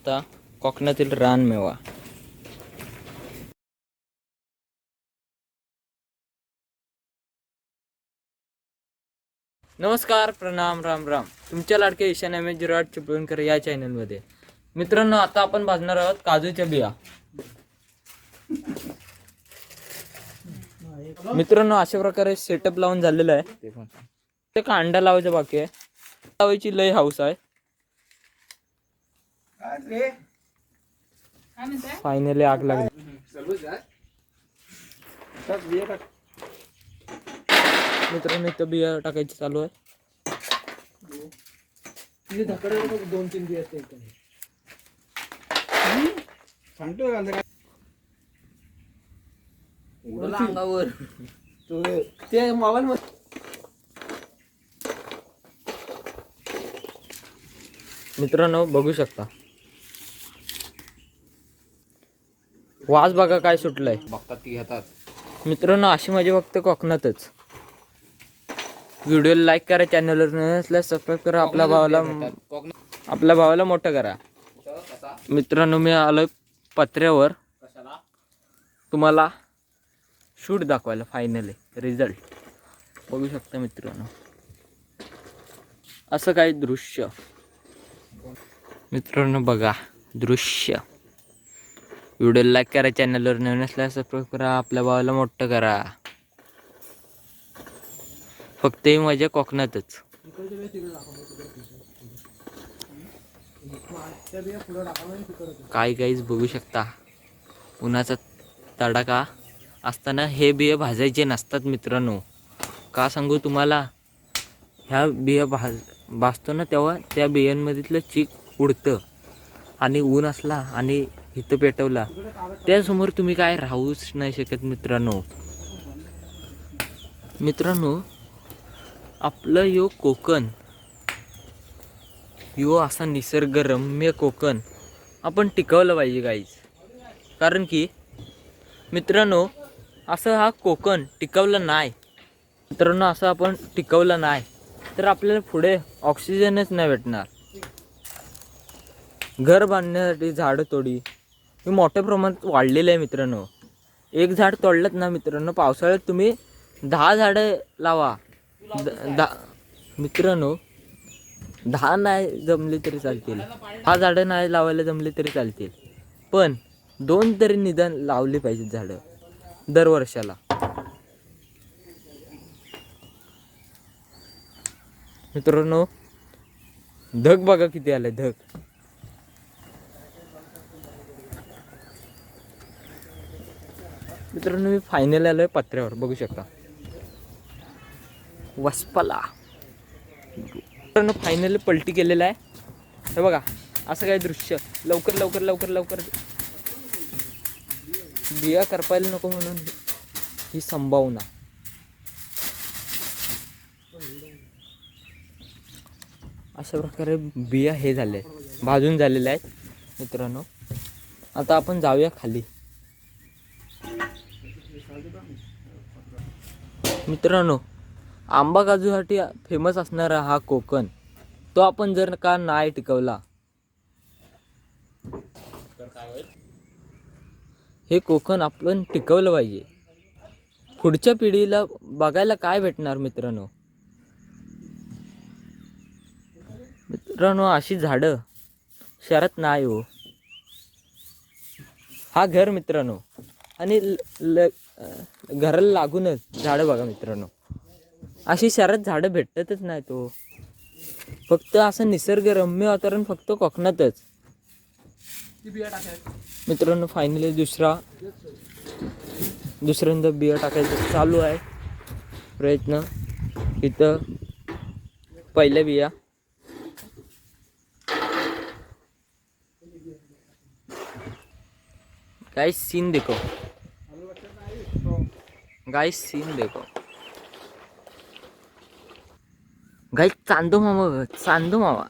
आता कोकणातील रानमेवा. नमस्कार, प्रणाम, राम राम. तुमच्या लाडक्या ईशान जिराट चिपळूणकर या चॅनलमध्ये. मित्रांनो, आता आपण भाजणार आहोत काजूच्या बिया. मित्रांनो, अशा प्रकारे सेटअप लावून झालेलं आहे. ते कांदा लावायचं बाकी आहे. लावायची लय हाऊस आहे. फायनली आग लागली. मित्रांनो, इथं बिया टाकायची चालू आहे. 2-3 दिवस सांगतो अंगावर ते मोबाईल मध्ये. मित्रांनो, बघू शकता वास बघा काय सुटलाय. बघतात ती घेतात. मित्रांनो, अशी मजा फक्त कोकणातच. व्हिडिओला लाईक करा, चॅनलवर नवीन असल्यास सबस्क्राईब करा, आपल्या भावाला मोठं करा. मित्रांनो, मी आलोय पत्र्यावर तुम्हाला शूट दाखवायला. फायनली रिझल्ट बघू शकता मित्रांनो. असं काही दृश्य. मित्रांनो बघा दृश्य. व्हिडिओला लाईक करा, चॅनलवर नवीन असल्यास सबस्क्राईब करा, आपल्या भावाला मोठं करा. फक्त ही मजा कोकणातच. काय काहीच बघू शकता. उन्हाचा तडाखा असताना हे बिया भाजायचे नसतात मित्रांनो. का सांगू तुम्हाला, ह्या बिया भाजतो ना तेव्हा त्या बियांमधीतलं चीक उडतं. आणि ऊन असला आणि इथं पेटवला त्यासमोर तुम्ही काय राहूच नाही शकत मित्रांनो. मित्रांनो, आपलं यो कोकण, यो असा निसर्गरम्य कोकण आपण टिकवलं पाहिजे गाईज. कारण की मित्रांनो, असं हा कोकण टिकवलं नाही मित्रांनो, असं आपण टिकवलं नाही तर आपल्याला पुढे ऑक्सिजनच नाही भेटणार. घर बांधण्यासाठी झाडं तोडी हे मोठ्या प्रमाणात वाढलेलं आहे मित्रांनो. एक झाड तोडलंत ना मित्रांनो, पावसाळ्यात तुम्ही 10 झाडं लावा. मित्रांनो, 10 नाही जमले तरी चालतील, 10 झाडं नाही लावायला जमले तरी चालतील, पण 2 तरी निदान लावली पाहिजेत झाडं दरवर्षाला. मित्रांनो, ढग बघा किती आले ढग. मित्रांनो, मी फायनल आलोय पत्र्यावर बघू शकता वसपाला. मित्रांनो, फायनली पलटी केलेला आहे. हे बघा असं काय दृश्य. लवकर लवकर लवकर लवकर बिया करपायला नको म्हणून ही संभावना. अशा प्रकारे बिया हे झाले भाजून झालेल्या आहेत मित्रांनो. आता आपण जाऊया खाली. मित्रांनो, आंबा काजूसाठी फेमस असणारा हा कोकण, तो आपण जर का नाही टिकवला हे कोकण आपण टिकवलं पाहिजे. पुढच्या पिढीला बघायला काय भेटणार मित्रांनो. मित्रांनो, अशी झाडं शहरात नाही हो. हा घर मित्रांनो, आणि घराला लागूनच झाडं बघा मित्रांनो. अशी शहरात झाडं भेटतच नाही तो. फक्त असं निसर्गरम्य वातावरण फक्त कोकणातच. मित्रांनो, फायनली दुसऱ्यांदा बिया टाकायचं चालू आहे प्रयत्न. इथं पहिल्या बिया. गाइस सीन देखो, गाइस सीन देखो. गाइस चांदू मामा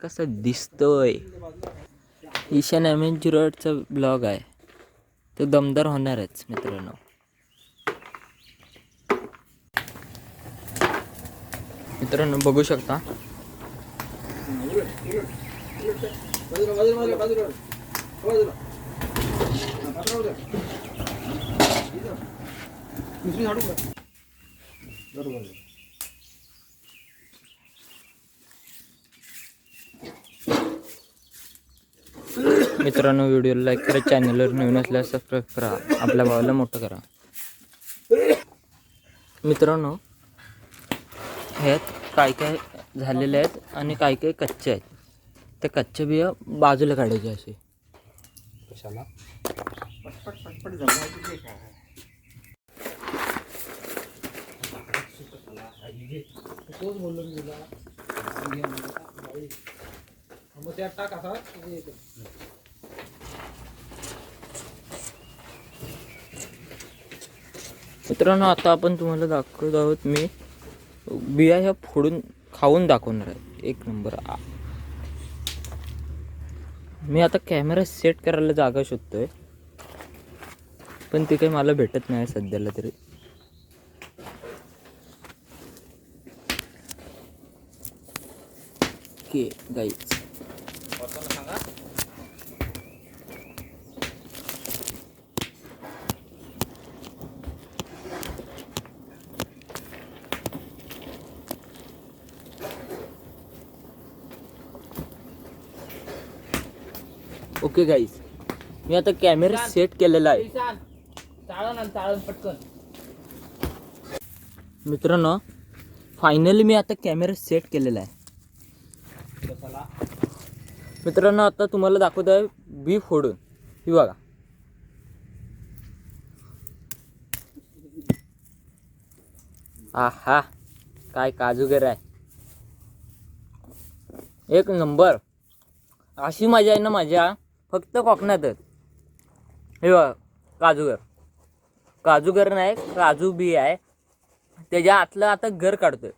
कसं दिसतोय. ईशान जिराटचा ब्लॉग आहे तो दमदार होणारच मित्रांनो. मित्रांनो बघू शकता बाजूला बाजूला बाजूला बाजूला बाजूला हा, बाजूला बाजूला. इथं. दुसरी झाडू का बरोबर. मित्रांनो व्हिडिओला लाईक करा, चॅनलवर नवीन असल्यास सबस्क्राईब करा, आपल्या भावाला मोठं करा. मित्रांनो ह्यात काय काय झालेले आहेत आणि काय काय कच्चे आहेत. त्या कच्च्या बिया बाजूला काढायचे असे. कशाला पटपट पटपट जमवायची ते काय तोच बोललो मी तुला. मग त्यात टाक आता. मित्रांनो आता आपण तुम्हाला दाखवत आहोत, मी बिया ह्या फोडून खाऊन दाखवणार आहे. एक नंबर. मी आता कॅमेरा सेट करायला जागा शोधतोय, पण ते काही मला भेटत नाही सध्याला तरी. ओके गाईज, ओके गाईज, मी आता कॅमेरा सेट केलेला आहे. चाळण पटकन. मित्रांनो फायनली मी आता कॅमेरा सेट केलेला आहे. मित्रांनो आता तुम्हाला दाखवत आहे बी फोडून. ही बघा, आहा काय काजूगर आहे, एक नंबर. अशी मजा आहे ना माझ्या फक्त कोकणातच. हे बघा काजूगर, काजूगर नाही काजू बी आहे, त्याच्या आतलं आता घर काढतोय.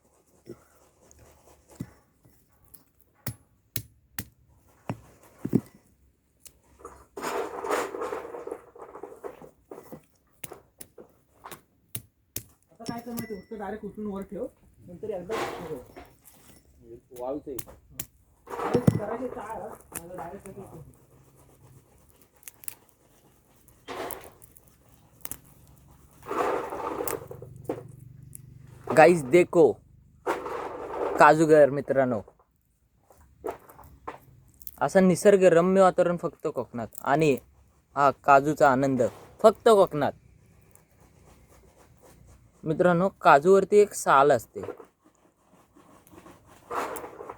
आता काय कर माहिती, फक्त डायरेक्ट उचलून वर ठेव, नंतर एकदा वाळूचं करायचे चाळ मला डायरेक्ट. गाईज देखो काजूगर. मित्रांनो असं निसर्गरम्य वातावरण फक्त कोकणात, आणि हा काजूचा आनंद फक्त कोकणात. मित्रांनो काजूवरती एक साल असते.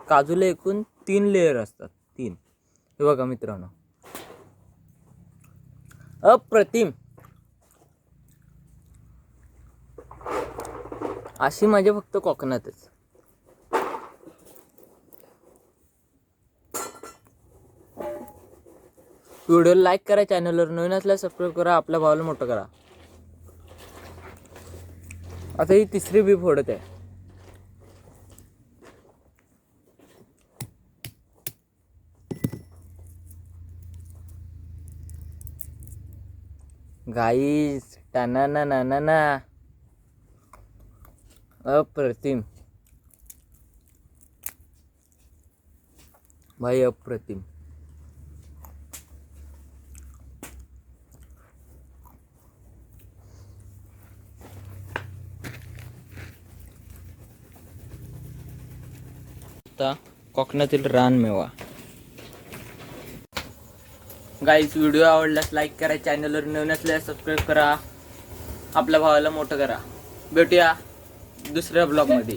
काजूला एकूण 3 लेयर असतात, 3. हे बघा मित्रांनो, अप्रतिम. अशी मजा फक्त कोकणातच. व्हिडिओला लाईक करा, चॅनलवर नवीन असल्यास सबस्क्राईब करा, आपल्या भावाला मोठं करा. आता ही तिसरी बी फोडत आहे. गाईस टाना ना ना ना ना, अप्रतिम भाई, अप्रतिम. आता कोकणातील रानमेवा. गाईस व्हिडिओ आवडल्यास लाईक करा, चॅनलवर नवीन असल्यास सबस्क्राईब करा, आपल्या भावाला मोठं करा. भेटूया दुसऱ्या ब्लॉगमध्ये.